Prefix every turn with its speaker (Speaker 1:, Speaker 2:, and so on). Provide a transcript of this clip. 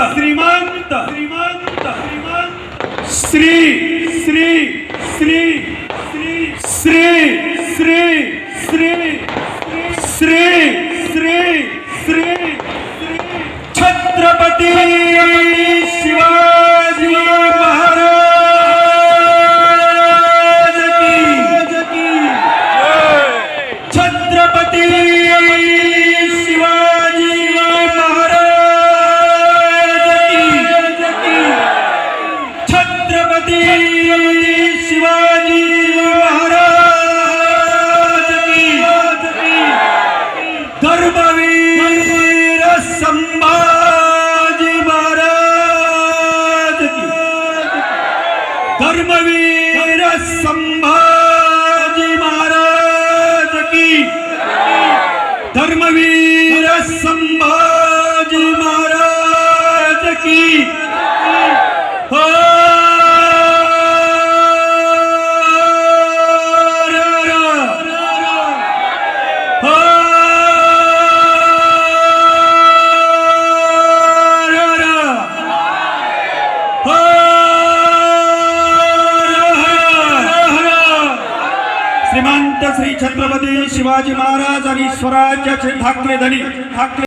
Speaker 1: श्रीमंत श्री श्री श्री श्री श्री श्री श्री श्री श्री छत्रपती शिवाजी महाराज की छत्रपती शिवाजी महाराज की छत्रपती शिवाजी महाराज की धर्मवीर संभाजी महाराज की धर्मवीर संभाजी महाराज की धर्मवीर संभाजी महाराज की हो श्रीमंत श्री छत्रपती शिवाजी महाराज आणि स्वराज्याचे ठाकरे धनी ठाकरे